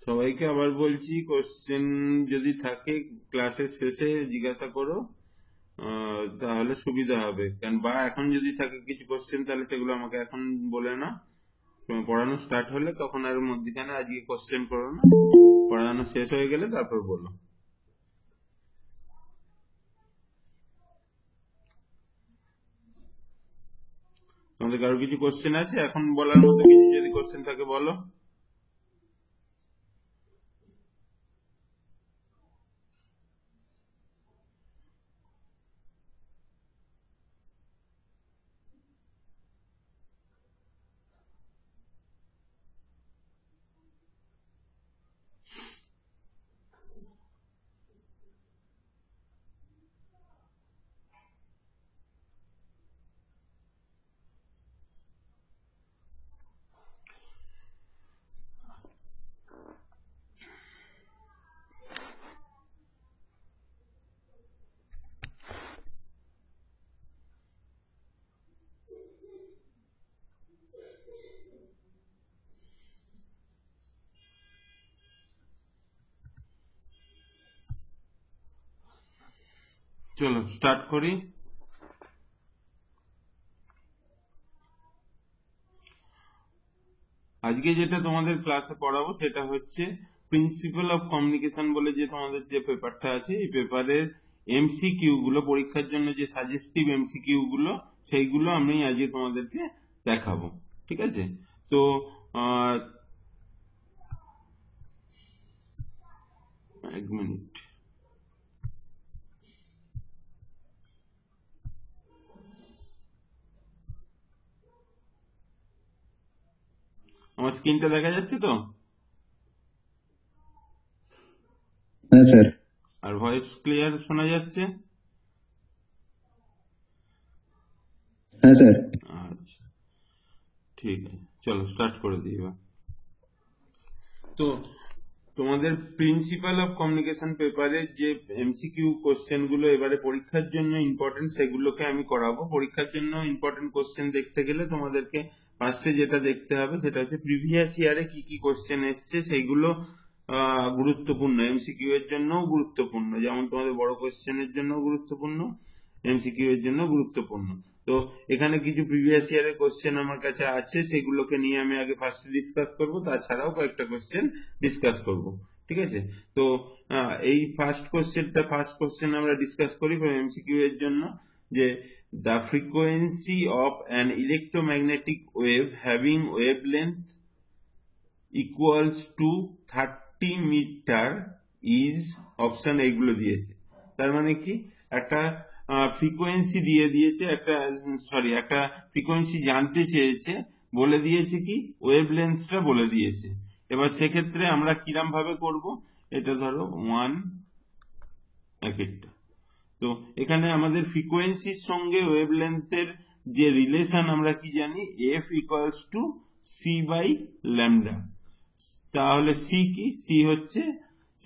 সবাইকে আবার বলছি, কোশ্চেন যদি থাকে ক্লাসের শেষে জিজ্ঞাসা করো, তাহলে সুবিধা হবে। কারণ বা এখন যদি থাকে কিছু কোশ্চেন তাহলে সেগুলো আমাকে এখন বলে না, পড়ানো স্টার্ট হলে তখন আর মধ্যখানে আজকে কোশ্চেন করো না, পড়ানো শেষ হয়ে গেলে তারপর বলো। তোমাদের কারো কিছু কোশ্চেন আছে এখন বলার মতো? কিছু যদি কোশ্চেন থাকে বলো। চলো স্টার্ট করি। আজকে যেটা তোমাদের ক্লাসে পড়াবো সেটা হচ্ছে প্রিন্সিপাল অফ কমিউনিকেশন বলে যে তোমাদের যে পেপারটা আছে, এই পেপারের এমসিকিউ গুলো, পরীক্ষার জন্য যে সাজেস্টিভ এমসিকিউ গুলো, সেইগুলো আমি আজকে তোমাদেরকে দেখাবো। ঠিক আছে? তো এক মিনিট, আমার স্ক্রিনটা দেখা যাচ্ছে তো? হ্যাঁ স্যার। আর ভয়েস ক্লিয়ার শোনা যাচ্ছে? হ্যাঁ স্যার। আচ্ছা, ঠিক আছে, চলো স্টার্ট করে দিই এবার। তো তোমাদের প্রিন্সিপাল অফ কমিউনিকেশন পেপারে যে এমসিকিউ কোশ্চেন গুলো এবারে পরীক্ষার জন্য ইম্পর্টেন্ট, সেগুলোকে আমি করাবো। পরীক্ষার জন্য ইম্পর্টেন্ট কোশ্চেন দেখতে গেলে তোমাদেরকে ফার্স্টে যেটা দেখতে হবে সেটা হচ্ছে প্রিভিয়াস ইয়ারে কি কি কোশ্চেন এসছে, সেইগুলো গুরুত্বপূর্ণ, এমসিকিউ এর জন্যও গুরুত্বপূর্ণ। যেমন তোমাদের বড় কোশ্চেনের জন্য গুরুত্বপূর্ণ, এমসিকিউ এর জন্য গুরুত্বপূর্ণ। তো এখানে কিছু প্রিভিয়াস ইয়ারের কোশ্চেন আমার কাছে আছে, সেগুলোকে নিয়ে আমি আগে ফার্স্ট ডিসকাস করব, তাছাড়াও কয়েকটা কোশ্চেন ডিসকাস করব। ঠিক আছে? তো এই ফার্স্ট কোশ্চেন আমরা ডিসকাস করি এমসিকিউ এর জন্য, যে the frequency of an electromagnetic wave having wavelength equals to 30 metre is option এইগুলো দিয়েছে। তার মানে কি, একটা ফ্রিকোয়েন্সি দিয়ে দিয়েছে, একটা ফ্রিকোয়েন্সি জানতে চেয়েছে, বলে দিয়েছে কি ওয়েভ লেন্থটা বলে দিয়েছে। এবার সেক্ষেত্রে আমরা কিরম ভাবে করব, এটা ধরো 1 এক একটা। তো এখানে আমাদের ফ্রিকোয়েন্সির সঙ্গে ওয়েভ লেন্থের যে রিলেশন আমরা কি জানি, F equals to C by lambda. তাহলে সি কি? সি হচ্ছে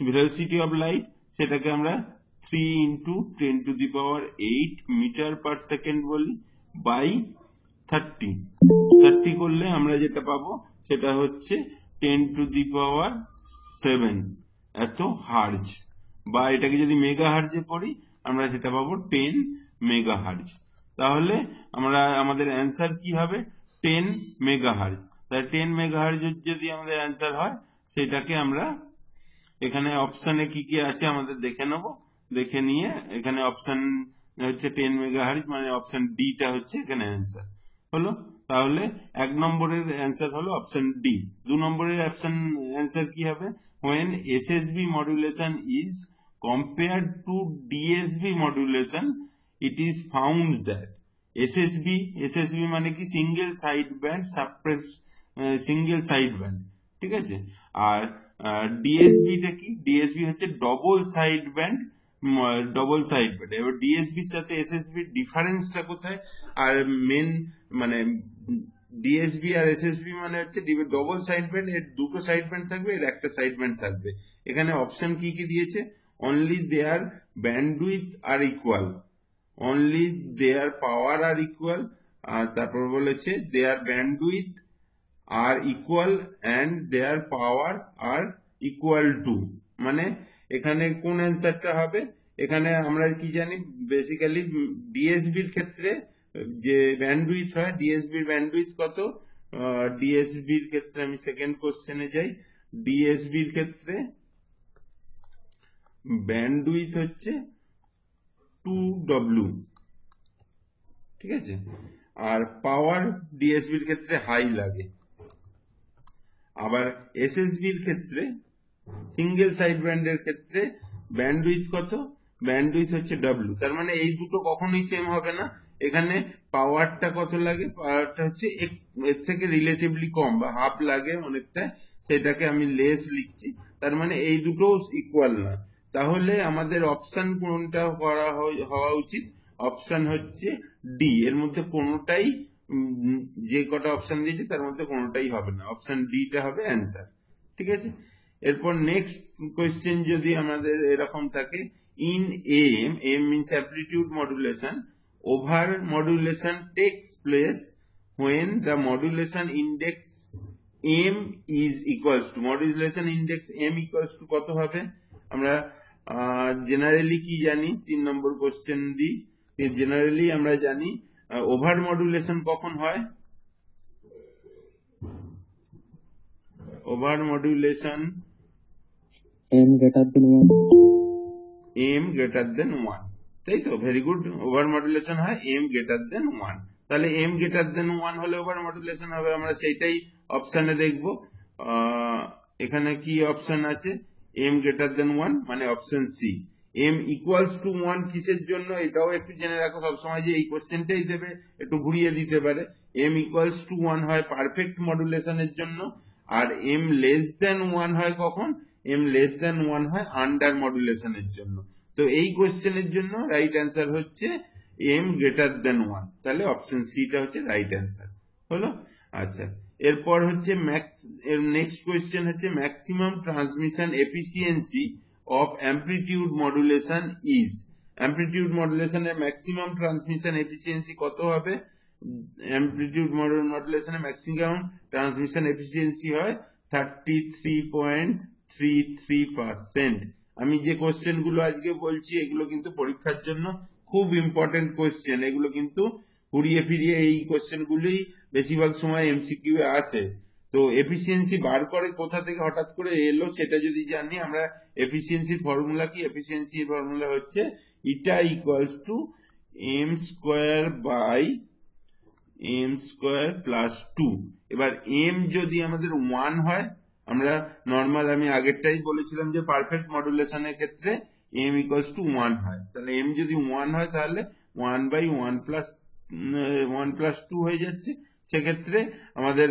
ভেলোসিটি অফ লাইট, সেটাকে আমরা 3 × 10⁸ মিটার পার সেকেন্ড বলি, বাই 30 করলে আমরা যেটা পাবো সেটা হচ্ছে 10⁷ এত হার্জ, বা এটাকে যদি মেগা হার্জে করি আমরা সেটা পাবো 10 মেগা হার্জ। তাহলে আমাদের অ্যান্সার কি হবে? 10 মেগা হার্জ। তাহলে 10 মেগা হার্জ যদি আমাদের অ্যান্সার হয়, সেটাকে আমরা এখানে অপশনে কি কি আছে আমাদের দেখে নেব। দেখে নিয়ে এখানে অপশন হচ্ছে 10 মেগা হার্জ, মানে অপশন ডি টা হচ্ছে এখানে অ্যান্সার হলো। তাহলে 1 নম্বরের অ্যান্সার হলো অপশন ডি। 2 নম্বরের অপশন অ্যান্সার কি হবে? when SSB modulation is compared to DSB modulation, it is found that SSB মানে কি single side band suppress, single side band. ঠিক আছে? আর ডিএসবি টা কি? ডিএসবি হচ্ছে ডবল সাইড ব্যান্ড, এবার ডিএসবির সাথে এসএসবি ডিফারেন্সটা কোথায়? আর মেন মানে ডিএসবি আর এসএসবি মানে হচ্ছে ডবল সাইড ব্যান্ড, এর দুটো সাইড ব্যান্ড থাকবে, এর একটা সাইড ব্যান্ড থাকবে। এখানে অপশন কি কি দিয়েছে? Only their bandwidth are equal, only their power are equal, আর তারপর বলেছে their bandwidth are equal and their power are equal to, মানে এখানে কোন অ্যান্সারটা হবে, এখানে আমরা কি জানি বেসিক্যালি ডিএসবির ক্ষেত্রে যে ব্যান্ডউইথ হয়, ডিএসবির ব্যান্ডউইথ কত, ডিএসবির ক্ষেত্রে আমি সেকেন্ড কোশ্চেনে যাই, ডিএসবির ক্ষেত্রে ব্যান্ডউইথ হচ্ছে 2W, ঠিক আছে, আর পাওয়ার ডিএসবির ক্ষেত্রে হাই লাগে। আবার এসএসবির ক্ষেত্রে সিঙ্গেল সাইড ব্যান্ডের ক্ষেত্রে ব্যান্ডউইথ কত, ব্যান্ডউইথ হচ্ছে W। তার মানে এই দুটো কখনোই সেম হবে না, এখানে পাওয়ারটা কত লাগে, পাওয়ারটা হচ্ছে এর থেকে রিলেটিভলি কম বা হাফ লাগে অনেকটা, সেটাকে আমি লেস লিখছি, তার মানে এই দুটো ইকুয়াল না। তাহলে আমাদের অপশন কোনটা করা হওয়া উচিত, অপশন হচ্ছে ডি, এর মধ্যে কোনোটাই যে কটা অপশন দিয়েছে তার মধ্যে কোনোটাই হবে না, অপশন ডি টা হবে অ্যান্সার, ঠিক আছে। এরপর নেক্সট কোয়েশ্চেন যদি আমাদের এরকম থাকে, in M, M means amplitude modulation, over modulation takes place when the modulation index m is equals to, modulation index m equals to কত হবে, আমরা জেনারেলি কি জানি, 3 নম্বর কোশ্চেন দিই, জেনারেলি আমরা জানি ওভার মডুলেশন কখন হয়, over modulation m greater than 1, m greater than 1, তাই তো, ভেরি গুড, ওভার মডুলেশন হয় m greater than 1, তাহলে m greater than 1 হলে ওভার মডুলেশন হবে, আমরা সেইটাই অপশনে দেখব। এখানে কি অপশন আছে, m greater than 1 মানে option C. m equals to 1 কিসের জন্য, এটাও একটু জেনে রাখো সবসময় যে এই কোশ্চেনটাই দেবে, একটু ঘুরিয়ে দিতে পারে। m equals to 1 হয় পারফেক্ট মডুলেশনের জন্য, আর m less than 1 হয় কখন, m less than 1 হয় আন্ডার মডুলেশনের জন্য। তো এই কোশ্চেনের জন্য রাইট অ্যান্সার হচ্ছে m greater than 1, তাহলে অপশন সি টা হচ্ছে রাইট অ্যান্সার হলো। আচ্ছা, এরপর হচ্ছে নেক্সট কোয়েশ্চেন হচ্ছে maximum transmission efficiency of amplitude modulation is, amplitude মডুলেশনের ম্যাক্সিমাম ট্রান্সমিশন এফিসিয়েন্সি কত হবে, অ্যামপ্লিটিউড মডুলেশনের ম্যাক্সিমাম ট্রান্সমিশন এফিসিয়েন্সি হয় 33.33%। আমি যে কোশ্চেন গুলো আজকে বলছি এগুলো কিন্তু পরীক্ষার জন্য খুব ইম্পর্টেন্ট কোশ্চেন, এগুলো কিন্তু ঘুরিয়ে ফিরিয়ে এই কোশ্চেন গুলি বেশিরভাগ সময় এমসিকিউ এ আসে। তো এফিসিয়েন্সি বার করে কোথা থেকে হঠাৎ করে এলো সেটা যদি জানি আমরা, এফিসিয়েন্সির ফর্মুলা কি, এফিসিয়েন্সির ফর্মুলা হচ্ছে eta equals to m square by m square plus 2। এবার এম যদি আমাদের 1 হয়, আমরা নর্মাল, আমি আগেরটাই বলেছিলাম যে পারফেক্ট মডুলেশনের ক্ষেত্রে এম ইকুয়ালস টু 1 হয়, তাহলে এম যদি 1 হয় তাহলে 1/1+1+2 হয়ে যাচ্ছে, সেক্ষেত্রে আমাদের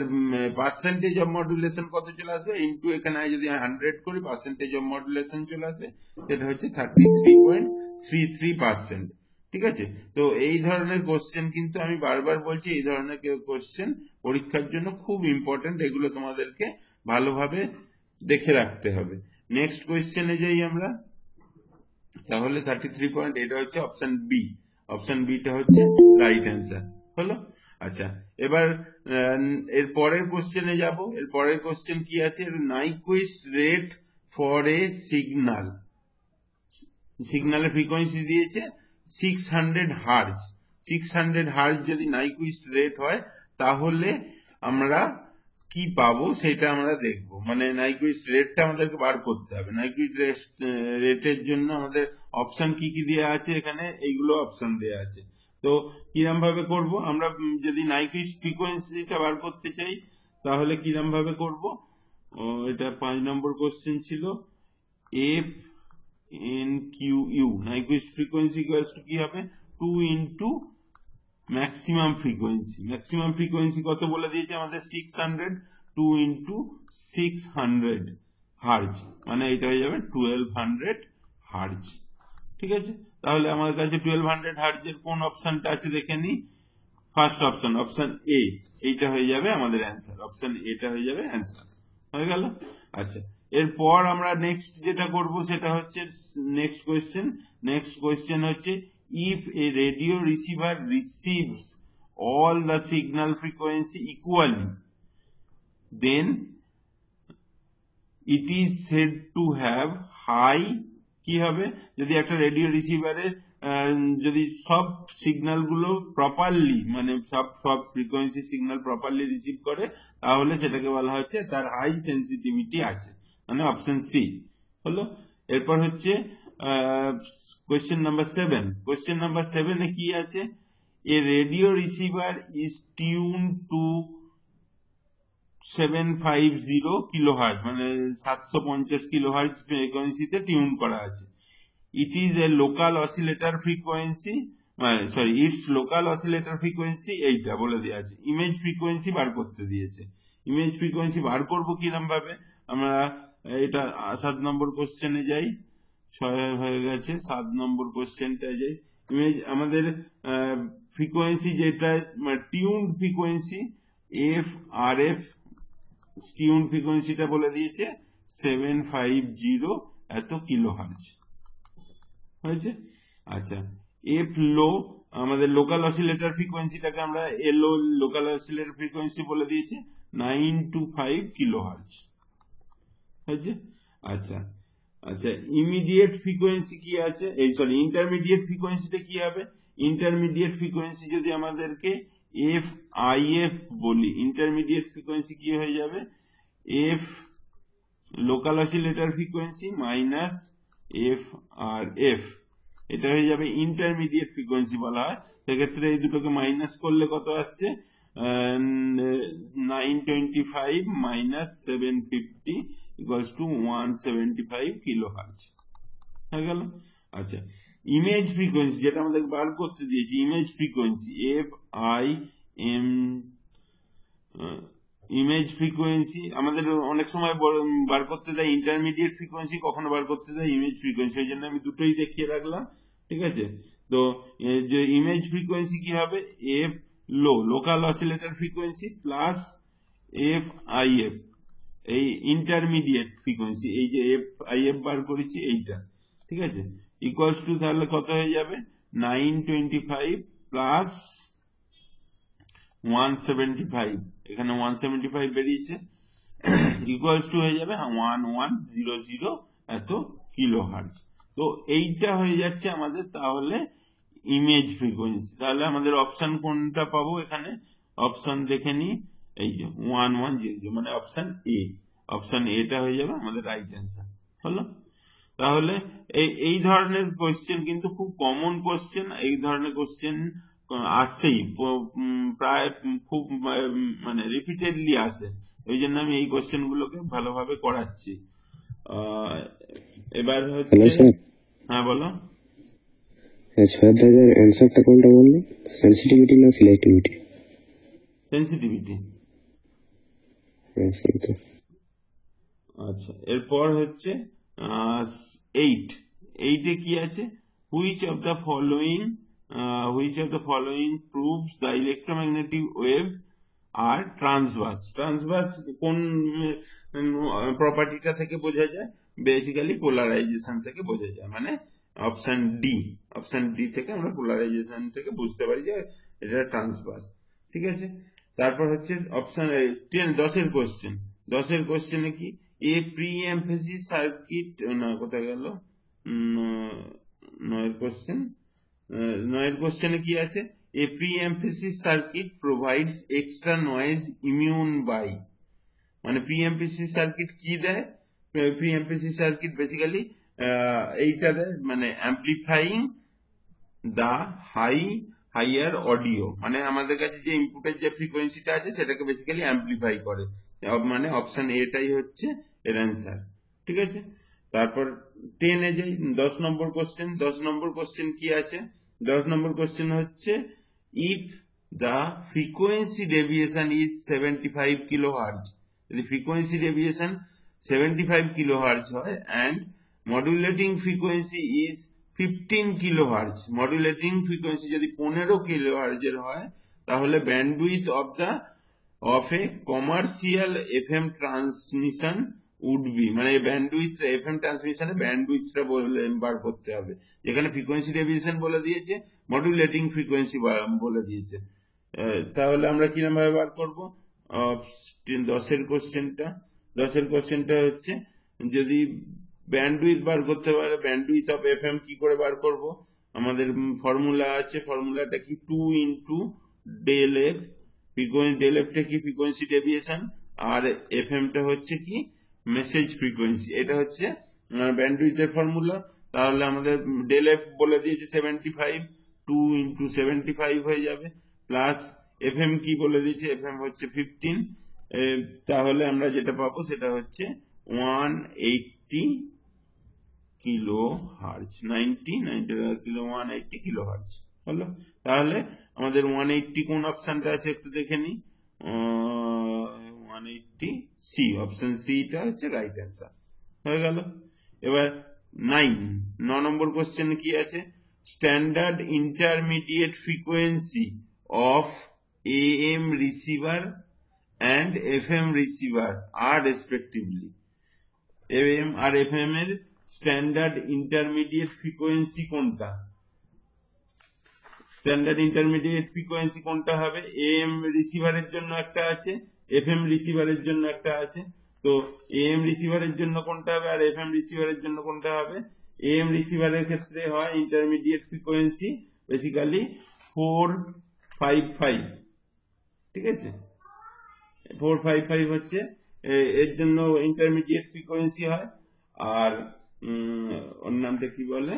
পার্সেন্টেজ অফ মডুলেশন কত চলে আসবে, ইন্টু এখানে যদি 100 করি পার্সেন্টেজ অফ মডুলেশন চলে আসে, সেটা হচ্ছে 33.33%, ঠিক আছে। তো এই ধরনের কোশ্চেন কিন্তু আমি বারবার বলছি, এই ধরনের কোশ্চেন পরীক্ষার জন্য খুব ইম্পর্টেন্ট, এগুলো তোমাদেরকে ভালোভাবে দেখে রাখতে হবে। নেক্সট কোশ্চেনে যাই আমরা, তাহলে 33 এটা হচ্ছে অপশন বি, অপশন বি টা হচ্ছে রাইট অ্যান্সার হলো। আচ্ছা, এবার এর পরের কোশ্চেনে যাব, এর পরের কোশ্চেন কি আছে, নাইকুইস্ট রেট ফর এ সিগনাল, সিগন্যালের ফ্রিকোয়েন্সি দিয়েছে 600 হার্জ, 600 হার্জ যদি নাইকুইস্ট রেট হয় তাহলে আমরা কি পাবো সেটা আমরা দেখবো, মানে নাইকুইস্ট রেটটা আমাদেরকে বার করতে হবে। নাইকুইস্ট রেটের জন্য আমাদের অপশন কি কি দেওয়া আছে, এখানে এইগুলো অপশন দেওয়া আছে। তো কিরম ভাবে করব আমরা, যদি নাইকুইস্ট ফ্রিকোয়েন্সিটা বার করতে চাই তাহলে কিরম ভাবে করব, এটা 5 নম্বর কোশ্চেন ছিল, F N Q U, Nyquist frequency equals to কি হবে, 2 into maximum frequency, maximum frequency কত বলে দিয়েছে আমাদের 600, 2 ইন্টু 600 হার্জ, মানে এটা হয়ে যাবে 1200 হার্জ, ঠিক আছে। তাহলে আমাদের কাছে 1200 হার্জের কোন অপশনটা আছে দেখে নি, ফার্স্ট অপশন, অপশন এ, এইটা হয়ে যাবে আমাদের অ্যান্সার, অপশন এটা হয়ে যাবে অ্যান্সার, হয়ে গেল। আচ্ছা, এরপর আমরা নেক্সট যেটা করব সেটা হচ্ছে নেক্সট কোয়েশ্চেন হচ্ছে, if a radio receiver receives all the signal frequency equally, then it is said to have high, কি হবে, যদি একটা রেডিও রিসিভারে যদি সব সিগন্যাল গুলো প্রপারলি, মানে সব ফ্রিকোয়েন্সি সিগন্যাল প্রপারলি রিসিভ করে, তাহলে সেটাকে বলা হচ্ছে তার হাই সেন্সিটিভিটি আছে, মানে অপশন সি হলো। এরপর হচ্ছে কোয়েশ্চেন নাম্বার 7। কোয়েশ্চেন নাম্বার 7 এ কি আছে, a radio receiver is tune to 750 kilohertz, মানে 750 কিলোহার্জ ফ্রিকোয়েন্সিতে টিউন করা আছে। It is a local oscillator frequency, sorry, it's local oscillator frequency এইটা বলে দেওয়া আছে। ইমেজ ফ্রিকোয়েন্সি বার করতে দিয়েছে। ইমেজ ফ্রিকোয়েন্সি বার করবো কিরম ভাবে, আমরা এটা 7 নম্বর কোশ্চেনে যাই, 6 হয়ে গেছে, 7 নম্বর কোশ্চেনটা যাই। ইমেজ আমাদের ফ্রিকোয়েন্সি যেটা tune frequency, F R F tune ফ্রিকোয়েন্সিটা বলে দিয়েছে 750 এত কিলোহার্জ হয়েছে। আচ্ছা, এফ লো আমাদের লোকাল অসিলেটর ফ্রিকোয়েন্সিটাকে আমরা এলও লোকাল অসিলেটর ফ্রিকোয়েন্সি বলে দিয়েছে 925 কিলোহার্জ হয়েছে। আচ্ছা আচ্ছা, ইমিডিয়েট ফ্রিকোয়েন্সি কি আছে, এই সরি ইন্টারমিডিয়েট ফ্রিকোয়েন্সিটা কি হবে, ইন্টারমিডিয়েট ফ্রিকোয়েন্সি যদি আমাদেরকে এফ আই এফ বলি, ইন্টারমিডিয়েট ফ্রিকোয়েন্সি কি হয়ে যাবে, F local oscillator frequency minus F R F, এটা হয়ে যাবে ইন্টারমিডিয়েট ফ্রিকোয়েন্সি বলা হয়। সেক্ষেত্রে এই দুটোকে মাইনাস করলে কত আসছে, 925 মাইনাস 750 ইকুয়ালস টু 175 কিলোহার্জ হয়ে গেল। আচ্ছা, ইমেজ ফ্রিকোয়েন্সি যেটা আমাদের বার করতে দিয়েছি, image frequency F I am, image frequency আমাদের অনেক সময় বার করতে দেয় ইন্টারমিডিয়েট ফ্রিকোয়েন্সি, কখনো বার করতে দেয় ইমেজ ফ্রিকোয়েন্সি, এই জন্য আমি দুটোই দেখিয়ে রাখলাম, ঠিক আছে। তো যে ইমেজ ফ্রিকোয়েন্সি কি হবে, F low local oscillator frequency plus F I F এই ইন্টারমিডিয়েট ফ্রিকোয়েন্সি, এই যে এফ আই এফ বার করেছি এইটা, ঠিক আছে, ইকুয়ালস টু তাহলে কত হয়ে যাবে, 925 প্লাস 175, এখানে 175 বেরিয়েছে, ইকুয়ালস টু হয়ে যাবে 1100 এত কিলোহার্জ। তো এইটা হয়ে যাচ্ছে আমাদের তাহলে ইমেজ ফ্রিকোয়েন্সি। তাহলে আমাদের অপশন কোনটা পাবো, এখানে অপশন দেখে নি, এই যে 1100, মানে অপশন এ, অপশন এটা হয়ে যাবে আমাদের রাইট অ্যান্সার হলো। তাহলে এই ধরনের কোশ্চেন কিন্তু খুব কমন কোশ্চেন, এই ধরনের কোশ্চেন আসছেই প্রায়, খুব মানে রিপিটেডলি আসে, ওই জন্য আমি এই কোশ্চেন গুলোকে ভালোভাবে করাচ্ছি। এবার হচ্ছে, হ্যাঁ বলো, অ্যান্সারটা কোনটা বললে, সেন্সিটিভিটি না সিলেক্টিভিটি? সেন্সিটিভিটি। আচ্ছা, এরপর হচ্ছে 8 কি আছে, which of the following proves the electromagnetic wave are transverse. Transverse কোন প্রপার্টিটা থেকে বোঝা যায়, বেসিক্যালি পোলারাইজেশন থেকে বোঝা যায়, মানে অপশন ডি থেকে আমরা পোলারাইজেশন থেকে বুঝতে পারি যে এটা ট্রান্সভার্স, ঠিক আছে। তারপর হচ্ছে অপশন 10 কোশ্চেন, 10 কোশ্চেনে কি, এ প্রি এমফেসিস সার্কিট, না কোথায় গেল, 9 কোশ্চেনে কি আছে, a pre emphasis circuit provides extra noise immune by, মানে প্রি এমফেসিস সার্কিট কি দেয়, প্রি এমফেসিস সার্কিট বেসিক্যালি এইটা দেয়, মানে অ্যাম্প্লিফাইং দা হাইয়ার অডিও, মানে আমাদের কাছে যে ইনপুটের যে ফ্রিকোয়েন্সিটা আছে সেটাকে বেসিক্যালি অ্যাম্প্লিফাই করে, মানে অপশন এটাই হচ্ছে এর অ্যান্সার, ঠিক আছে। তারপর 10 এ যাই, 10 নম্বর কোশ্চেন। 10 নম্বর কোশ্চেন কি আছে, 10 নম্বর কোশ্চেন হচ্ছে, if the frequency deviation is 75 kilohertz, যদি ফ্রিকোয়েন্সি ডেভিয়েশন 75 কিলোহার্জ হয় and modulating frequency is 15 kilohertz, modulating frequency যদি 15 কিলোহার্জের হয়, তাহলে bandwidth of a commercial FM transmission would be, মানে ব্যান্ডউইথ এফএম ট্রান্সমিশনে ব্যান্ডউইথটা বার করতে হবে, যেখানে ফ্রিকোয়েন্সি ডেভিয়েশন বলে দিয়েছে, মডুলেটিং ফ্রিকোয়েন্সি বলে দিয়েছে। তাহলে আমরা কিরকম ভাবে বার করবো, 10 কোশ্চেনটা হচ্ছে যদি ব্যান্ডউইথ বার করতে পারে, ব্যান্ডউইথ অফ এফএম কি করে বার করব, আমাদের ফর্মুলা আছে, ফর্মুলাটা কি 2 ইন্টু ডেল এফ, ডেল এফটা কি ফ্রিকোয়েন্সি ডেভিয়েশন, আর এফএমটা হচ্ছে কি মেসেজ ফ্রিকোয়েন্সি। এটা হচ্ছে ব্যান্ডউইথের ফর্মুলা। তাহলে আমাদের ডেল এফ বলে দিয়েছে 75, 2 ইন্টু 75 হয়ে যাবে, প্লাস এফএম কি বলে দিয়েছে, এফএম হচ্ছে 15। তাহলে আমরা যেটা পাবো সেটা হচ্ছে 180 কিলো হার্জ, 180 কিলো হার্জ হলো। তাহলে আমাদের 180 কোন অপশনটা আছে একটু দেখে নি, 180 সি, অপশন সি টা হচ্ছে রাইট অ্যান্সার হয়ে গেল। এবার 9 নম্বর কোশ্চেন কি আছে, standard intermediate frequency of AM receiver and FM receiver are respectively, AM আর FM এর স্ট্যান্ডার্ড ইন্টারমিডিয়েট ফ্রিকোয়েন্সি কোনটা, স্ট্যান্ডার্ড ইন্টারমিডিয়েট ফ্রিকোয়েন্সি কোনটা হবে, AM রিসিভারের জন্য একটা আছে, FM রিসিভারের জন্য একটা আছে। তো AM রিসিভারের জন্য কোনটা হবে আর FM রিসিভারের জন্য কোনটা হবে, AM রিসিভারের ক্ষেত্রে হয় ইন্টারমিডিয়েট ফ্রিকোয়েন্সি বেসিক্যালি 455, ঠিক আছে, 455 হচ্ছে এর জন্য ইন্টারমিডিয়েট ফ্রিকোয়েন্সি হয়। আর ওর নামটা কি বলে,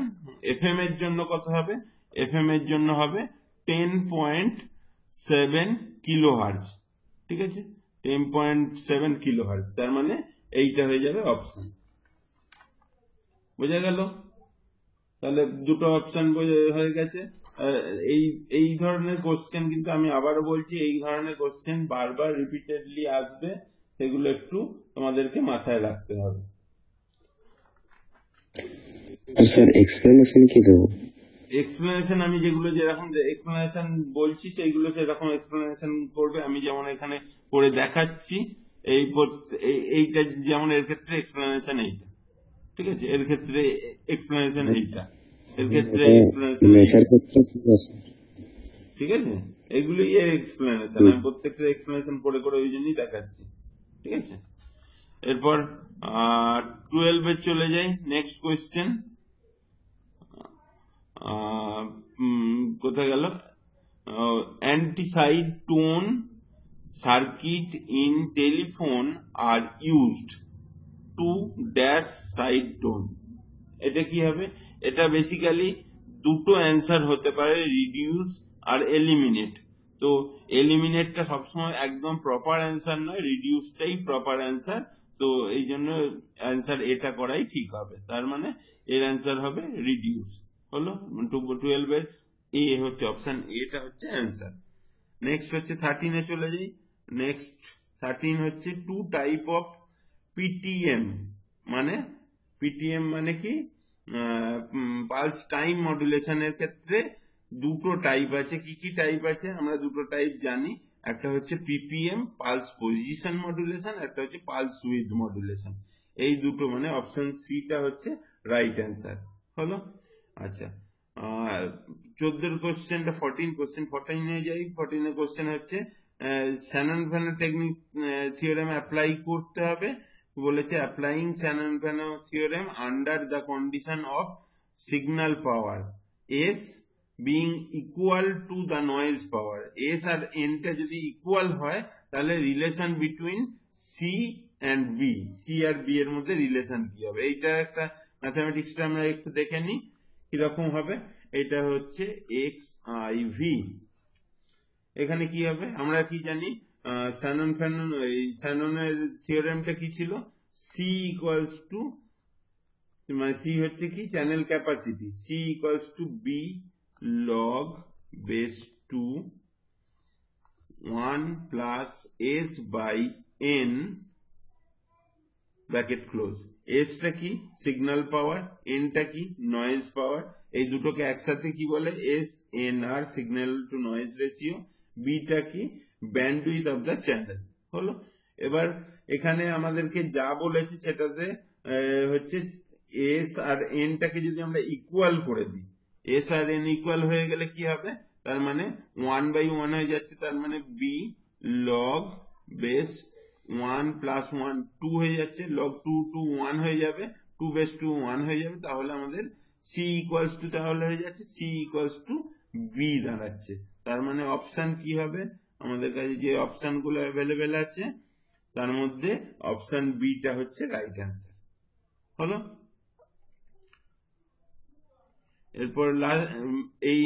এফএম এর জন্য কত হবে, এফএম এর জন্য হবে 10.7 কিলো হার্জ, ঠিক আছে, 10.7 কিলো হার্জ। তার মানে এইটা হয়ে যাবে অপশন, বোঝা গেল। তাহলে দুটো অপশন হয়ে গেছে। এই ধরনের কোশ্চেন কিন্তু আমি আবারও বলছি, এই ধরনের কোশ্চেন বারবার রিপিটেডলি আসবে, সেগুলো একটু তোমাদেরকে মাথায় রাখতে হবে। স্যার এক্সপ্লেনেশন কি দেবো? এক্সপ্লেনেশন আমি যেগুলো যেরকম এক্সপ্লেনেশন বলছি সেইগুলো সেরকম এক্সপ্লেনেশন করবে, আমি যেমন এখানে করে দেখাচ্ছি এইটা যেমন, এর ক্ষেত্রে এক্সপ্লেনেশন এইটা, ঠিক আছে, এর ক্ষেত্রে এক্সপ্লেনেশন এইটা, এর ক্ষেত্রে এক্সপ্লেনেশন, ঠিক আছে, এগুলোই এক্সপ্লেনেশন, আমি প্রত্যেকটা এক্সপ্লেনেশন করে করে ওই জন্যই দেখাচ্ছি, ঠিক আছে। এরপর 12 চলে যাই, নেক্সট কোয়েশ্চেন, কোথায় গেল, anti side tone circuit in telephone are used to dash side tone. এটা কি হবে, এটা বেসিক্যালি দুটো অ্যান্সার হতে পারে, রিডিউস আর এলিমিনেট। তো এলিমিনেটটা সবসময় একদম প্রপার অ্যান্সার নয়, রিডিউসটাই প্রপার অ্যান্সার। তো এই জন্য অ্যান্সার এটা করাই ঠিক হবে, তার মানে এর অ্যান্সার হবে রিডিউস হলো। 12 এর এ হচ্ছে অপশন, এটা হচ্ছে অ্যান্সার। নেক্সট হচ্ছে 13 চলে যাই। নেক্সট 13 হচ্ছে টু টাইপ অফ পিটিএম, মানে পিটিএম মানে কি, পালস টাইম মডুলেশনের ক্ষেত্রে দুটো টাইপ আছে। কি কি টাইপ আছে আমরা দুটো টাইপ জানি, একটা হচ্ছে পিপিএম পালস পজিশন মডুলেশন, একটা হচ্ছে পালস উইথ মডুলেশন। এই দুটো মানে অপশন সি টা হচ্ছে রাইট অ্যান্সার হলো। আচ্ছা, 14 কোশ্চেনটা 14 কোশ্চেন, 14 যাই। 14 কোশ্চেন হচ্ছে শ্যানন-ভ্যানো টেকনিক থিওরেম অ্যাপ্লাই করতে হবে, বলেছে applying Shannon Fano theorem under the condition of signal power S being equal to the noise power. S আর এনটা যদি ইকুয়াল হয় তাহলে relation between C and B, C আর বি এর মধ্যে রিলেশন কি হবে, এইটা একটা ম্যাথামেটিক্সটা আমরা একটু দেখে নিই কিরকম হবে। এটা হচ্ছে এক্স আই ভি, এখানে কি হবে আমরা কি জানি, শ্যাননের থিওরেমটা কি ছিল, সি ইকুয়ালস টু, মানে সি হচ্ছে কি channel capacity, C equals to B log base two 1 plus S by N bracket close. এসটা কি সিগন্যাল পাওয়ার, এনটা কি নয়েজ পাওয়ার, এই দুটোকে একসাথে কি বলে, S N R signal to noise ratio. Beta কি ব্যান্ডউইথ অফ দ্য চ্যানেল হলো। এবার এখানে আমাদেরকে যা বলেছে সেটাতে হচ্ছে এস আর এনটাকে যদি আমরা ইকুয়াল করে দিই, এস আর এন ইকুয়াল হয়ে গেলে কি হবে, তার মানে 1/1 হয়ে যাচ্ছে, তার মানে বি লগ বেস 1 প্লাস 1 2 হয়ে যাচ্ছে, log 2 টু 1 হয়ে যাবে, 2 বেস টু 1 হয়ে যাবে, তাহলে আমাদের c ইকুয়ালস টু তাহলে হয়ে যাচ্ছে c ইকুয়ালস টু বি দাঁড়াচ্ছে। তার মানে অপশন কি হবে, আমাদের কাছে যে অপশন গুলো অ্যাভেলেবেল আছে তার মধ্যে অপশন বিটা হচ্ছে রাইট অ্যান্সার হলো। এরপর এই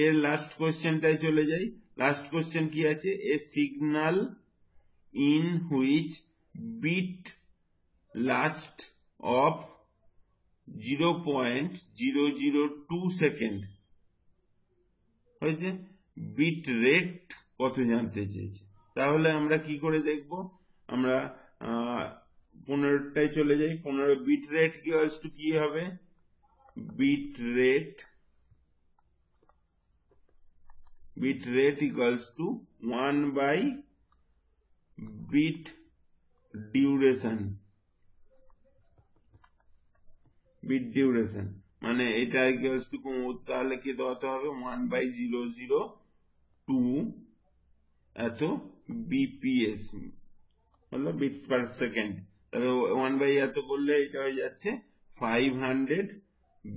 এর লাস্ট কোশ্চেনটাই চলে যাই। লাস্ট কোশ্চেন কি আছে, a signal in which bit last of 0.002 second হয়েছে, বিট রেট কত জানতে চেয়েছে। তাহলে আমরা কি করে দেখব, আমরা 15টায় চলে যাই। 15 বিট রেট কি হবে, bit rate equals to 1 by bit duration. মানে এটা ইকুয়ালস টু তাহলে কি দেওয়াতে হবে 1/002 এত বিপিএস হলো বিটস পার সেকেন্ড। তাহলে 1 বাই এত করলে এটা হয়ে যাচ্ছে 500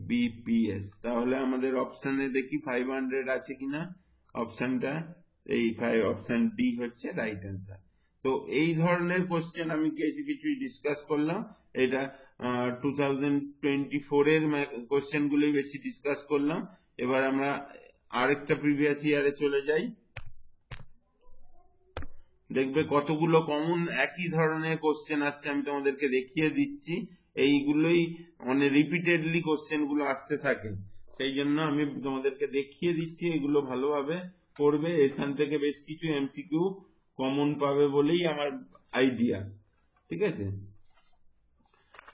বিপিএস। তাহলে আমাদের অপশনে দেখি 500 আছে কিনা, অপশনটা এই অপশন ডি হচ্ছে রাইট অ্যান্সার। তো এই ধরনের কোশ্চেন আমি কিছু ডিসকাস করলাম, এটা 2024 এর কোশ্চেন গুলি বেশি ডিসকাস করলাম। এবার আমরা আরেকটা প্রিভিয়াস ইয়ারে চলে যাই, দেখবে কতগুলো কমন একই ধরনের কোশ্চেন আসছে, আমি তোমাদেরকে দেখিয়ে দিচ্ছি। এইগুলোই মানে রিপিটেডলি কোশ্চেন গুলো আসতে থাকে, সেই জন্য আমি তোমাদেরকে দেখিয়ে দিচ্ছি, এগুলো ভালোভাবে করবে। এখান থেকে বেশ কিছু এমসিকিউ কমন পাবে বলেই আমার আইডিয়া, ঠিক আছে।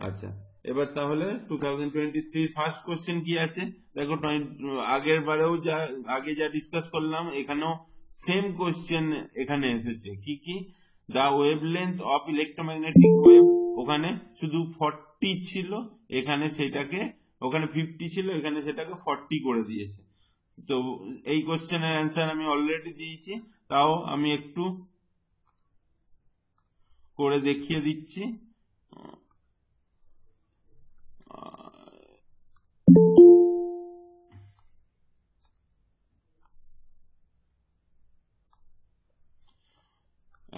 আচ্ছা, এবার তাহলে 2023 ফার্স্ট কোশ্চেন কি আছে দেখো, আগের বারেও আগে যা ডিসকাস করলাম এখানেও সেম কোশ্চেন এখানে এসেছে। কি দা ওয়েভলেন্থ অফ ইলেকট্রোম্যাগনেটিক ওয়েভ, ওখানে শুধু 40 ছিল, এখানে সেটাকে ওখানে 50 ছিল, এখানে সেটাকে 40 করে দিয়েছে। তো এই কোশ্চেনের অ্যান্সার আমি অলরেডি দিয়েছি, তাও আমি একটু করে দেখিয়ে দিচ্ছি।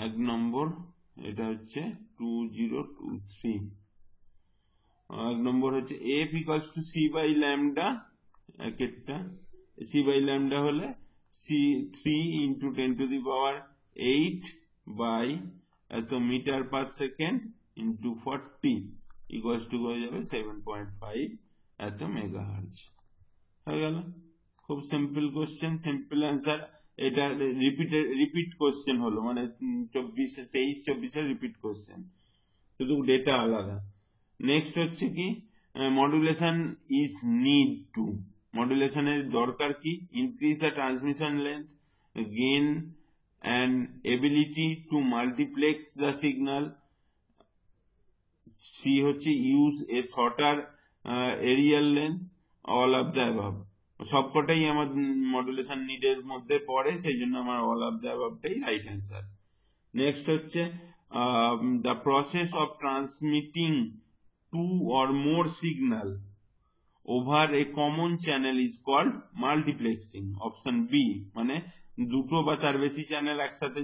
1 নম্বর, এটা হচ্ছে 2023। 1 নম্বর হচ্ছে f equals to c by lambda, একটা c বাই ল্যামডা হলে c 3 into 10 to the power 8 by এত metre per second into 40 equals to হয়ে যাবে 7.5 এত মেগাহার্জ। হয়ে গেল, খুব সিম্পল কোশ্চেন, সিম্পল অ্যান্সার। এটা রিপিট কোশ্চেন হলো, মানে 23-24 রিপিট কোশ্চেন, শুধু ডেটা আলাদা। নেক্সট হচ্ছে কি, মডুলেশন ইজ নিড টু, মডুলেশনের দরকার কি, increase the transmission length, gain and ability to multiplex the signal, C হচ্ছে use a shorter aerial length, all of the above. সবকটাই আমার মডুলেশন নিডের মধ্যে পড়ে, সেই জন্য আমার অল অফ দ্য অ্যাবাভটাই রাইট অ্যান্সার। নেক্সট হচ্ছে the process of transmitting 2 or more signal over a common channel is called multiplexing, option B. মানে দুটো বা তার বেশি চ্যানেল একসাথে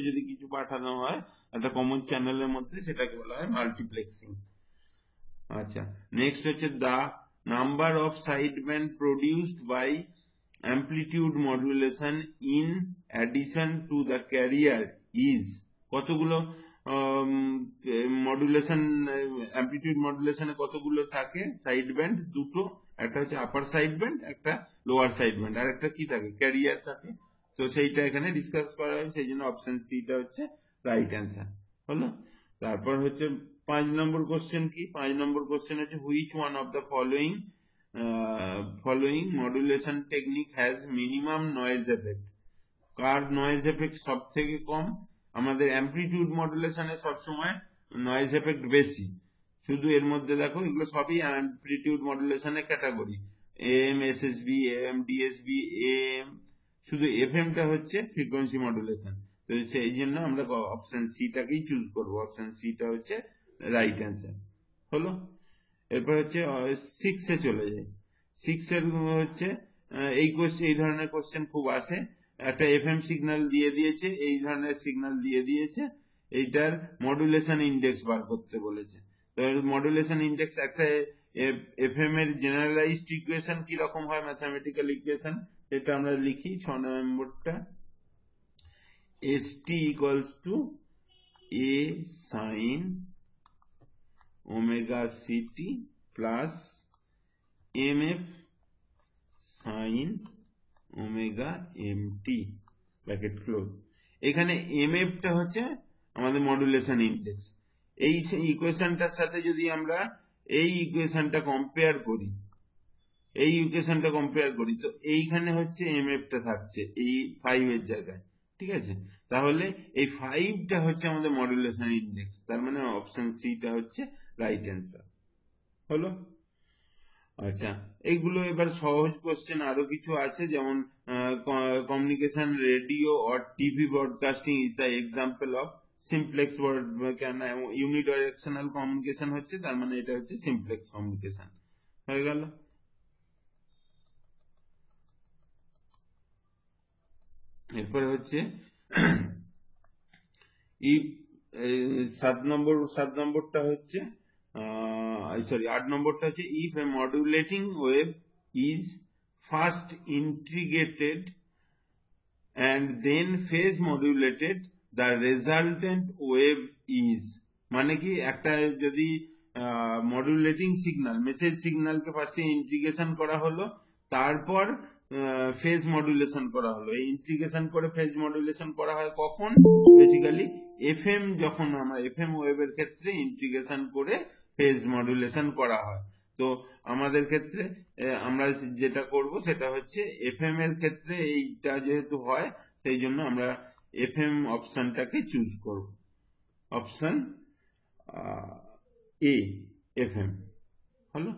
যদি কিছু পাঠানো হয় একটা কমন চ্যানেলের মধ্যে, সেটাকে বলা হয় মাল্টিপ্লেক্সিং। আচ্ছা, নেক্সট হচ্ছে the number of side band produced by amplitude modulation in addition to the carrier is, কতগুলো মডুলেশন, অ্যামপ্লিটিউড মডুলেশনে কতগুলো থাকে সাইড ব্যান্ড, দুটো, একটা হচ্ছে আপার সাইড ব্যান্ড, একটা লোয়ার সাইড ব্যান্ড, আর একটা কি থাকে, ক্যারিয়ার থাকে। তো সেইটা এখানে ডিসকাস করা হয়, সেই জন্য অপশন সিটা হচ্ছে রাইট অ্যান্সার হলো। তারপর হচ্ছে 5 নম্বর কোশ্চেন কি, 5 নম্বর কোশ্চেন হচ্ছে which one of the following modulation technique has minimum noise effect, car noise effect সব থেকে কম। আমাদের অ্যামপ্লিটিউড মডুলেশনে সবসময় নয়েজ এফেক্ট বেশি, শুধু এর মধ্যে দেখো এগুলো সবই অ্যামপ্লিটিউড মডুলেশনের category, AM, SSB, AM, DSB, AM, শুধু এফএমটা হচ্ছে ফ্রিকোয়েন্সি মডুলেশন। তো সেই জন্য আমরা অপশন সিটাকেই চুজ করবো, অপশন সিটা হচ্ছে রাইট অ্যান্সার। হলো, এরপর হচ্ছে 6 চলে যায়। 6 হচ্ছে এই ধরনের কোশ্চেন খুব আসে। একটা এফএম সিগন্যাল দিয়ে দিয়েছে, এই ধরনের সিগন্যাল দিয়ে দিয়েছে, এইটার মডুলেশন ইন্ডেক্স বার করতে বলেছে। তো মডুলেশন ইন্ডেক্স একটা এফএম এর জেনারেলাইজড ইকুয়েশন কি রকম হয়, ম্যাথমেটিক্যাল ইকুয়েশন, এটা আমরা লিখি 6 নম্বরটা। st equals to a sin omega ct plus mf sin omega mt bracket close. এখানে mf টা হচ্ছে আমাদের মডুলেশন ইন্ডেক্স। এই ইকুয়েশনটার সাথে যদি আমরা এই ইকুয়েশনটা কম্পেয়ার করি, তো এইখানে হচ্ছে mf টা থাকছে এই 5 এর জায়গায়, ঠিক আছে। তাহলে এই 5টা হচ্ছে আমাদের মডুলেশন ইন্ডেক্স, তার মানে অপশন সিটা হচ্ছে রাইট অ্যান্সার। হলো, আচ্ছা এইগুলো এবার সহজ কোশ্চেন আরো কিছু আছে, যেমন communication radio or TV broadcasting is the example of simplex word, কেন ইউনিডাইরেকশনাল কমিউনিকেশন হচ্ছে, তার মানে এটা হচ্ছে সিমপ্লেক্স কমিউনিকেশন। হয়ে গেল। এরপরে হচ্ছে 8 নম্বরটা হচ্ছে if a modulating wave is first integrated and then phase modulated, the resultant wave is, মানে কি একটা যদি মডুলেটিং সিগন্যাল, মেসেজ সিগন্যালকে ফার্স্টে ইন্টিগ্রেশন করা হলো, তারপর ফেজ মডুলেশন করা হলো। এই ইন্টিগ্রেশন করে ফেজ মডুলেশন করা হয় কখন, বেসিক্যালি এফএম, যখন আমরা এফএম ওয়েভের ক্ষেত্রে ইন্টিগ্রেশন করে ফেজ মডুলেশন করা হয়। তো আমাদের ক্ষেত্রে আমরা যেটা করব সেটা হচ্ছে এফএম এর ক্ষেত্রে এইটা যেহেতু হয়, সেই জন্য আমরা এফএম অপশনটাকে চুজ করব, অপশন এ এফএম। হলো,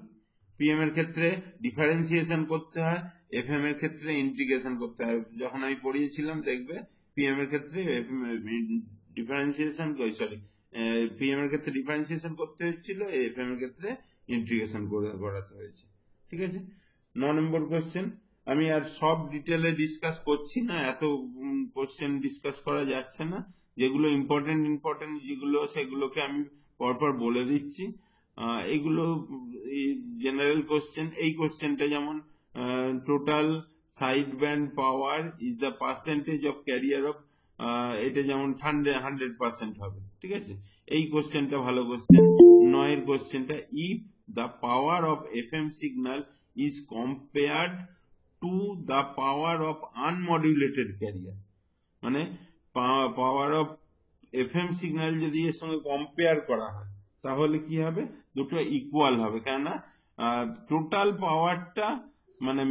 পিএম এর ক্ষেত্রে ডিফারেন্সিয়েশন করতে হয়, এফএম এর ক্ষেত্রে ইন্টিগ্রেশন করতে হয়। যখন আমি পড়িয়েছিলাম দেখবে পিএম এর ক্ষেত্রে ডিফারেন্সিয়েশন করতে হচ্ছিল, এফএম এর ক্ষেত্রে ইন্টিগ্রেশন করাতে হয়েছে, ঠিক আছে। 9 নম্বর কোশ্চেন, আমি আর সব ডিটেলে ডিসকাস করছি না, এত কোশ্চেন ডিসকাস করা যাচ্ছে না। যেগুলো ইম্পর্টেন্ট যেগুলো সেগুলোকে আমি পরপর বলে দিচ্ছি। এগুলো জেনারেল কোশ্চেন। এই কোশ্চেনটা যেমন total side band power is the percentage of career of, এটা যেমন 100% হবে, ঠিক আছে। এই কোশ্চেনটা ভালো কোশ্চেন। 9 কোশ্চেনটা, if the power of FM signal is compared to the power of unmodulated carrier, মানে পাওয়ার অফ এফএম সিগন্যাল যদি এর সঙ্গে কম্পেয়ার করা হয় তাহলে কি হবে, দুটো ইকুয়াল হবে। কেননা টোটাল পাওয়ারটা, মানে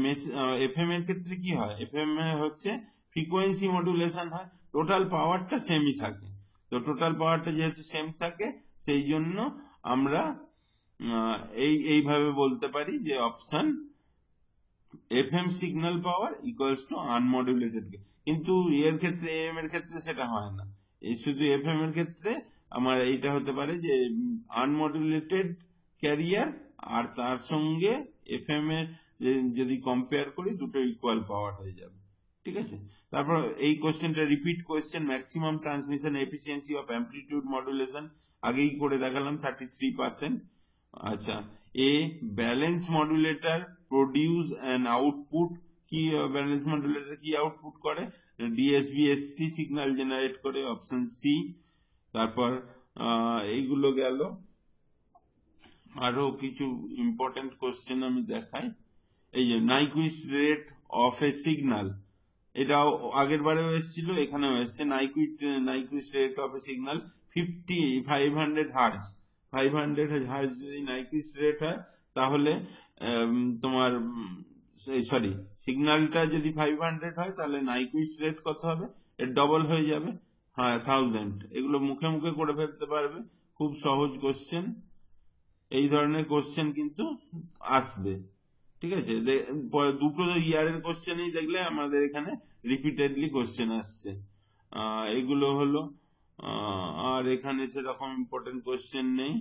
এফএম এর ক্ষেত্রে কি হয়, এফএম হচ্ছে ফ্রিকোয়েন্সি মডুলেশন হয়, টোটাল পাওয়ারটা সেমই থাকে। তো টোটাল পাওয়ারটা যেহেতু সেম থাকে, সেই জন্য আমরা এইভাবে বলতে পারি যে option FM signal power equals to unmodulated. কিন্তু এর ক্ষেত্রে এম এর ক্ষেত্রে সেটা হয় না, এই শুধু এফএম এর ক্ষেত্রে আমার এইটা হতে পারে যে আনমডুলেটেড ক্যারিয়ার আর তার সঙ্গে এফএম এর যদি কম্পেয়ার করি, দুটো ইকুয়াল পাওয়ার হয়ে যাবে, ঠিক আছে। তারপর এই কোশ্চেনটা repeat question, maximum transmission efficiency of amplitude modulation, আগেই করে দেখালাম 33%। আচ্ছা, এ balance modulator produce an output, কি ব্যালেন্স মডুলেটর কি আউটপুট করে, ডিএসবিএসসি সিগন্যাল জেনারেট করে, অপশন সি। তারপর এইগুলো গেল। আরো কিছু ইম্পর্টেন্ট কোশ্চেন আমি দেখাই। এই যে নাইকুইস্ট রেট অফ এ সিগন্যাল, এটাও আগের বারেও এসেছিল, এখানেও এসছে। নাইকুইস্ট rate of A signal 500 hertz, 500 hertz যদি নাইকুইস্ট রেট হয়, তাহলে তোমার সিগন্যালটা যদি 500 হয়, তাহলে নাইকুইস্ট রেট কত হবে, এর ডবল হয়ে যাবে, হ্যাঁ 1000। এগুলো মুখে মুখে করে ফেলতে পারবে, খুব সহজ কোশ্চেন। এই ধরনের কোশ্চেন কিন্তু আসবে, ঠিক আছে। দুটো ইয়ারের কোশ্চেনই দেখলে আমাদের এখানে রিপিটেডলি কোশ্চেন আসছে। এগুলো হলো। আর এখানে সেরকম ইম্পর্টেন্ট কোয়েশ্চেন নেই।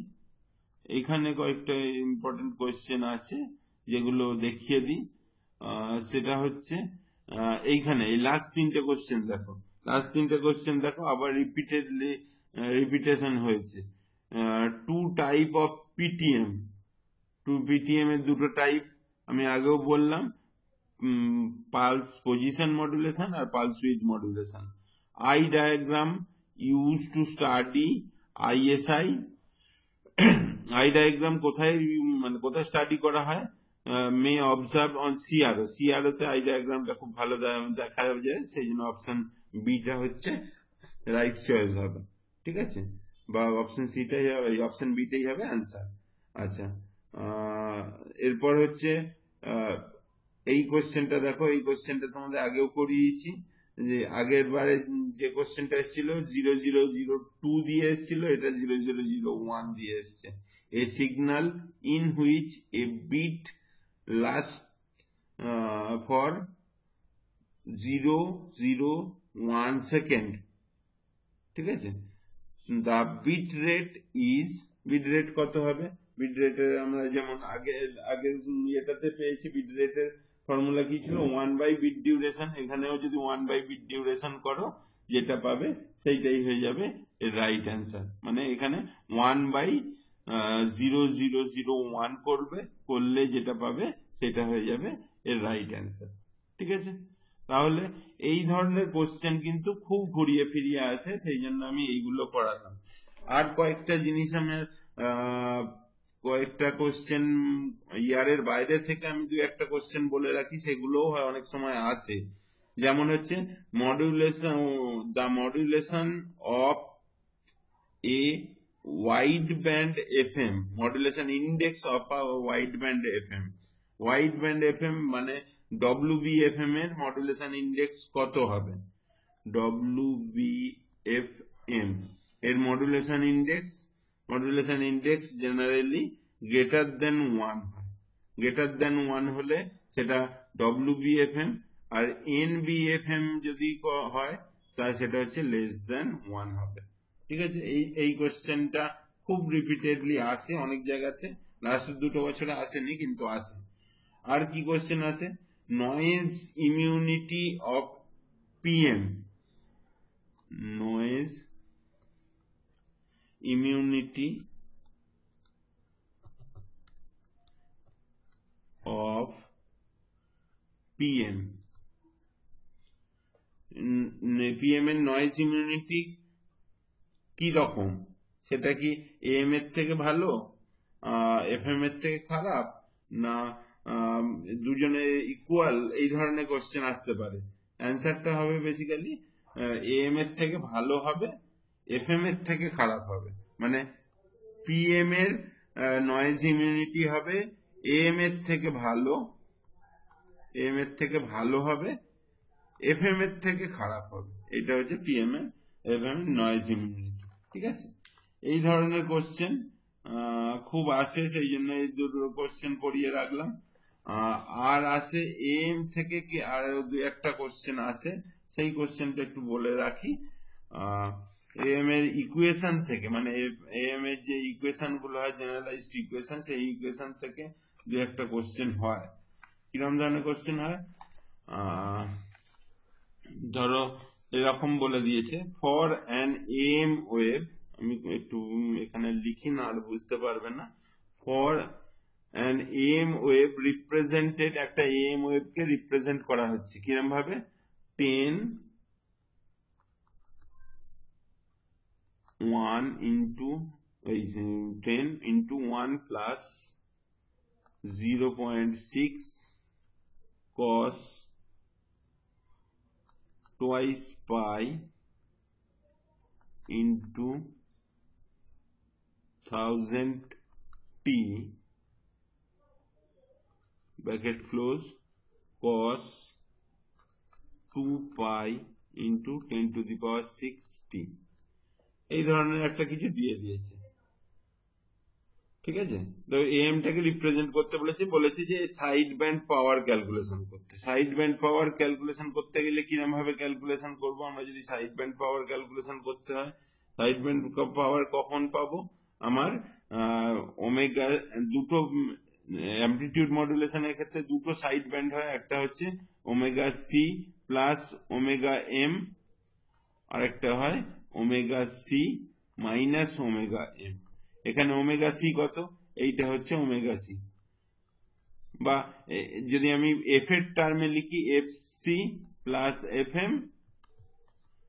এখানে কয়েকটা ইম্পর্টেন্ট কোয়েশ্চেন আছে যেগুলো দেখিয়ে দিই। সেটা হচ্ছে এইখানে এই লাস্ট তিনটে কোয়েশ্চেন দেখো, আবার রিপিটেশন হয়েছে। টু টাইপ অফ পিটিএম, এর দুটো টাইপ আমি আগেও বললাম, পালস পজিশন মডুলেশন আর pulse width modulation. Eye diagram use to study ISI. Eye diagram কোথায় স্টাডি করা হয়? May observe on CRO. CRO তে আই ডায়াগ্রামটা খুব ভালো দেখা যায়, সেই জন্য অপশন বিটা হচ্ছে রাইট চয়েস হবে। ঠিক আছে, বা অপশন সিটাই হবে, অপশন বিটাই হবে অ্যান্সার। আচ্ছা, এরপর হচ্ছে এই কোশ্চেনটা দেখো, এই কোশ্চেনটা তোমাদের আগেও করিয়েছি। যে আগের বারে যে কোশ্চেনটা এসেছিল 0002 দিয়ে এসেছিল, এটা 0001 দিয়ে এসছে। A signal in which a bit last for 001 second. ঠিক আছে, the bit rate is, bit rate কত হবে? bit rate আমরা যেমন আগের এটাতে পেয়েছি, bit rate এর ফর্মুলা কি ছিল? 1 by bit duration। এখানেও যদি 1 by bit duration করো, যেটা পাবে সেইটাই হয়ে যাবে এর রাইট অ্যান্সার। মানে এখানে 1 by 0001 করলে যেটা পাবে সেটা হয়ে যাবে এর রাইট অ্যান্সার। ঠিক আছে, তাহলে এই ধরনের কোশ্চেন কিন্তু খুব ঘুরিয়ে ফিরিয়ে আসে, সেই জন্য আমি এইগুলো করালাম। আর কয়েকটা জিনিস আমার কয়েকটা কোশ্চেন ইয়ারের বাইরে থেকে আমি দু একটা কোশ্চেন বলে রাখি, সেগুলোও অনেক সময় আসে। যেমন হচ্ছে modulation of a wide band FM, modulation index of a wide band FM. Wide band FM মানে WBFM এর মডুলেশন ইন্ডেক্স কত হবে? WBFM এর modulation index generally greater than 1 হয়। গ্রেটার দেন 1 হলে সেটা WBFM, আর NBFM যদি হয় তাহলে সেটা হচ্ছে লেস দেন 1 হবে। ঠিক আছে, এই কোশ্চেনটা খুব রিপিটেডলি আসে অনেক জায়গাতে, লাস্ট 2 বছরে আসেনি কিন্তু আসে। আর কি কোশ্চেন আছে? Noise immunity of PM, noise immunity of PM। PM এর নয়েজ ইমিউনিটি কি রকম? সেটা কি AM এর থেকে ভালো, FM এর থেকে খারাপ, না দুজনে ইকুয়াল? এই ধরনের কোশ্চেন আসতে পারে। অ্যান্সারটা হবে বেসিক্যালি AM এর থেকে ভালো হবে, FM এর থেকে খারাপ হবে। মানে PM এর নয়েজ ইমিউনিটি হবে AM এর থেকে ভালো হবে, FM এর থেকে খারাপ হবে। এটা হচ্ছে PM এর FM এর নয়েজ ইমিউনিটি। ঠিক আছে, এই ধরনের কোশ্চেন খুব আসে, সেই জন্য এই দুটো কোশ্চেন পড়িয়ে রাখলাম। আর আসে AM থেকে কি আর দু একটা কোশ্চেন আসে, সেই কোশ্চেনটা একটু বলে রাখি। AM এর ইকুয়েশন থেকে, মানে AM এর যে ইকুয়েশন গুলো হয় জেনারেলাইজড ইকুয়েশন, সেই ইকুয়েশন থেকে দু একটা কোশ্চেন হয়। কিরকম ধরনের কোশ্চেন হয়? ধরো এরকম বলে দিয়েছে, ফর অ্যান AM ওয়েভ, আমি একটু এখানে লিখি না আর বুঝতে পারবে না। For an AM wave represented, একটা AM ওয়েভ কে রিপ্রেজেন্ট করা হচ্ছে কিরকম ভাবে? 10 into 1 plus 0.6 cos twice pi into 1000 t bracket close cos 2 pi into 10 to the power 6 t। এই ধরনের একটা কিছু দিয়ে দিয়েছে। ঠিক আছে। তো এম টাকে রিপ্রেজেন্ট করতে বলেছে যে সাইড ব্যান্ড পাওয়ার ক্যালকুলেশন করতে। সাইড ব্যান্ড পাওয়ার ক্যালকুলেশন করতে গেলে কিরকম ভাবে ক্যালকুলেশন করব? আমরা যদি সাইড ব্যান্ড পাওয়ার ক্যালকুলেশন করতে হয়, সাইড ব্যান্ড পাওয়ার কখন পাবো? আমার ওমেগা দুটো অ্যামপ্লিটিউড মডুলেশনের ক্ষেত্রে দুটো সাইড ব্যান্ড হয়, একটা হচ্ছে omega C plus omega M, আর একটা হয় omega C minus omega M. এখানে ওমেগা সি কত? এইটা হচ্ছে ওমেগা সি, বা যদি আমি এফ এর টার্মে লিখি F C plus F M,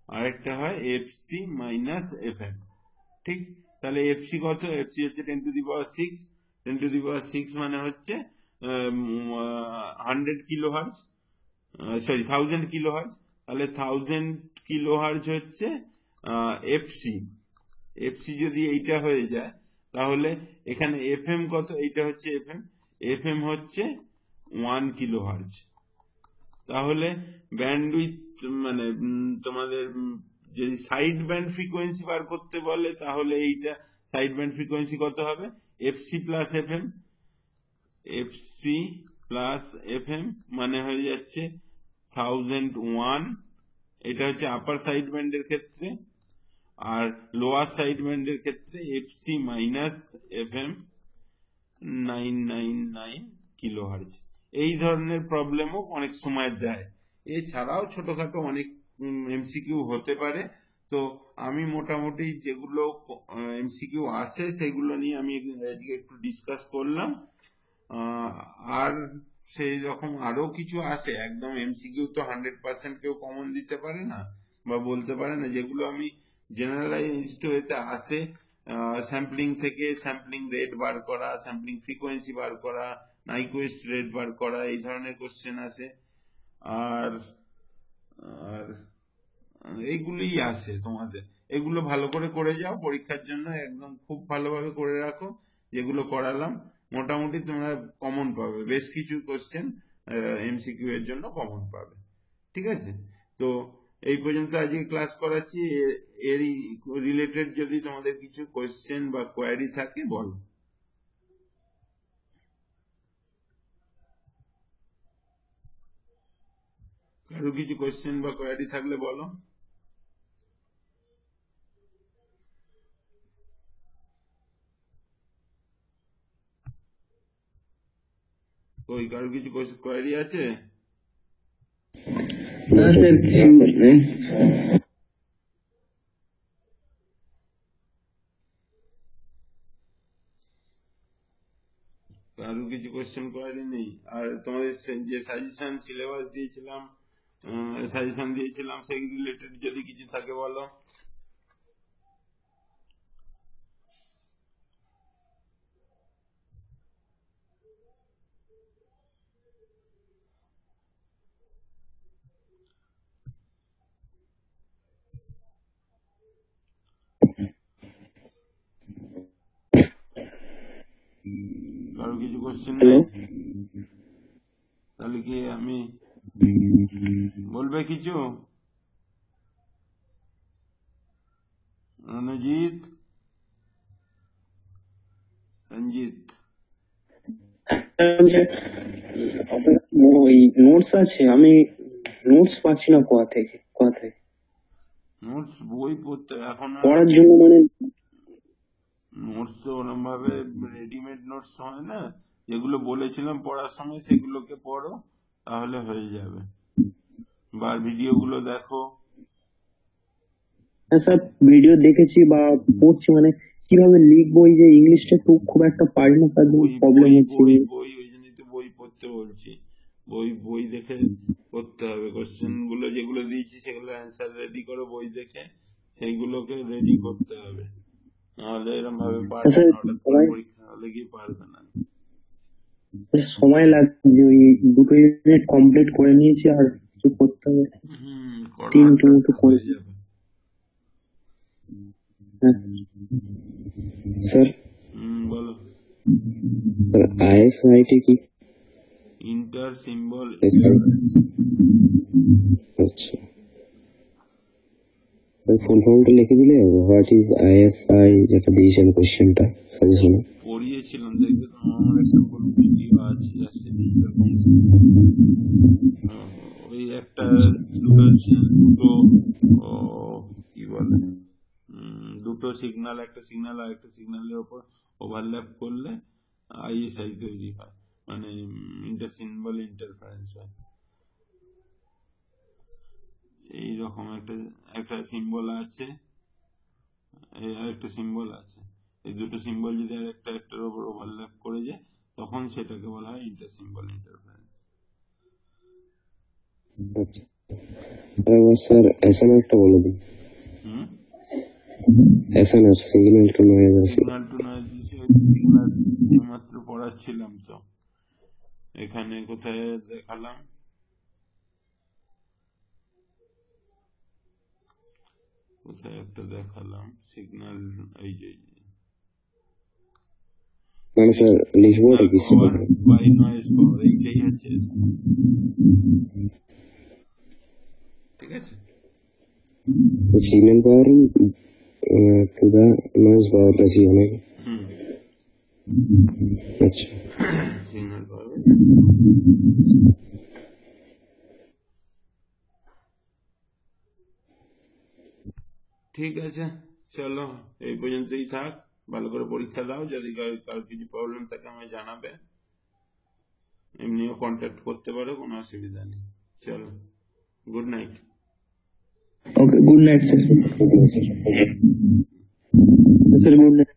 আর একটা হয় F C minus F M. ঠিক, তাহলে এফ সি কত? এফ সি হচ্ছে 10⁶, 10⁶ মানে হচ্ছে 100 kilo hertz, sorry 1000 kilo hertz. তাহলে 1000 কিলো হার্জ হচ্ছে এফসি। এফসি যদি এইটা হয়ে যায়, তাহলে এখানে এফএম কত? এইটা হচ্ছে এফএম, এফএম হচ্ছে 1 কিলো হার্জ। তাহলে ব্যান্ডউইথ মানে তোমাদের যদি সাইড ব্যান্ড ফ্রিকোয়েন্সি বার করতে বলে, তাহলে এইটা সাইড ব্যান্ড ফ্রিকোয়েন্সি কত হবে? FC plus FM, FC plus FM মানে হয়ে যাচ্ছে 1001। এটা হচ্ছে আপার সাইড ব্যান্ডের ক্ষেত্রে, আর লোয়ার সাইড ব্যান্ডের ক্ষেত্রে FC minus FM 999 kilo hertz. এই ধরনের প্রবলেমও অনেক সময় দেয়। এছাড়াও ছোটখাটো অনেক এমসিকিউ হতে পারে। তো আমি মোটামুটি যেগুলো এমসিকিউ আসে সেগুলো নিয়ে আমি আজকে একটু ডিসকাস করলাম। আর সেই রকম আরো কিছু আসে, একদম এমসিকিউ তো 100% কেউ কমন দিতে পারে না বা বলতে পারে না। যেগুলো আমি জেনারেলাইজড ওয়েতে আসে, স্যাম্পলিং থেকে স্যাম্পলিং রেট বার করা, স্যাম্পলিং ফ্রিকোয়েন্সি বার করা, নাইকুয়েস্ট রেট বার করা, এই ধরনের কোশ্চেন আসে। আর আর এইগুলোই আসে তোমাদের। এগুলো ভালো করে করে যাও পরীক্ষার জন্য, একদম খুব ভালোভাবে করে রাখো। যেগুলো করালাম মোটামুটি তোমরা কমন পাবে, বেশ কিছু কোশ্চেন এমসিকিউ এর জন্য কমন পাবে। ঠিক আছে, তো এই পর্যন্ত আজকে ক্লাস করাচ্ছি। এরই রিলেটেড যদি তোমাদের কিছু কোশ্চেন বা কোয়ারি থাকে বলো। কারো কিছু কোশ্চেন বা কোয়ারি থাকলে বলো। ওই কারো কিছু কোয়ারি আছে? না স্যার, কিছু নেই। কারো কিছু কোশ্চেন কোয়ারি নেই? আর তোমাদের যে সাজেশন সিলেবাস দিয়েছিলাম, সেই রিলেটেড যদি কিছু থাকে বলো। কারো কিছু কোশ্চেন নেই? তাহলে কি আমি বলবে কিছু? রণজিৎ, রঞ্জিত, ওই নোটস আছে, আমি নোটস পাচ্ছি না কোথা থেকে। নোটস বই পড়তে এখন পড়ার জন্য মানে নোটস তো ওরকম ভাবে রেডিমেড নোটস হয় না। যেগুলো বলেছিলাম পড়ার সময় সেগুলোকে পড়ো, তাহলে হয়ে যাবে। বা ভিডিও গুলো দেখো। স্যার ভিডিও দেখেছি বা পড়ছি, মানে কিভাবে লিখবো, এই যে ইংলিশটা খুব একটা পারি না, তার জন্য প্রবলেম হচ্ছে। বই ওই জন্যই তো বই পড়তে বলছি। বই দেখে করতে হবে। কোশ্চেন গুলো যেগুলো দিয়েছি সেগুলো অ্যান্সার রেডি করো বই দেখে, সেইগুলোকে রেডি করতে হবে। নাহলে এরকম ভাবে পারবে না, হঠাৎ করে পরীক্ষা হলে গিয়ে পারবে না। সময় লাগছে, ওই 2 ইউনিট কমপ্লিট করে নিয়েছি, আর কিছু করতে হবে। 3 মতো করে যাবে। স্যার বলো। আইএসআইটি কি? Inter symbol. আচ্ছা, ফুল ফর্মটা লিখে দিলে হোয়াট ইজ আইএসআই যেটা দিয়েছেন কোশ্চেনটা সাজেশনে পড়িয়েছিলাম, দেখবে তো আমার একটা ফুল ভিডিও আছে ওই একটা দুটো কি বলে দুটো সিগন্যাল, একটা সিগন্যাল আর একটা সিগন্যালের উপর ওভারল্যাপ করলে আইএসআই তৈরি হয়, মানে ইন্টার সিম্বল ইন্টারফারেন্স হয়। এইরকম একটা সিম্বল আছে, আরেকটা সিম্বল আছে, এই দুটো সিম্বল যদি আরেকটা একটার উপর ওভারল্যাপ করে যায় তখন সেটাকে বলা হয় inter symbol interference. Sir SNR টা বলে দিন। SNR signal to noise signal to noise signal মাত্র পড়াচ্ছিলাম তো, এখানে কোথায় দেখালাম, কোথায় একটা দেখালাম সিগন্যাল, এই যে মানে স্যার লিখবো এটা কি বাই নয়েজ পাওয়ার, এইটাই হচ্ছে ঠিক আছে। Signal power to the noise power ratio নাকি? আচ্ছা সিগন্যাল পাওয়ার। ঠিক আছে, চলো এই পর্যন্তই থাক, ভালো করে পরীক্ষা দাও, যদি কার কিছু প্রবলেম থাকে আমায় জানাবে, এমনিও কন্ট্যাক্ট করতে পারো, কোনো অসুবিধা নেই। চলো, good night. Okay, good night sir. Sir good night.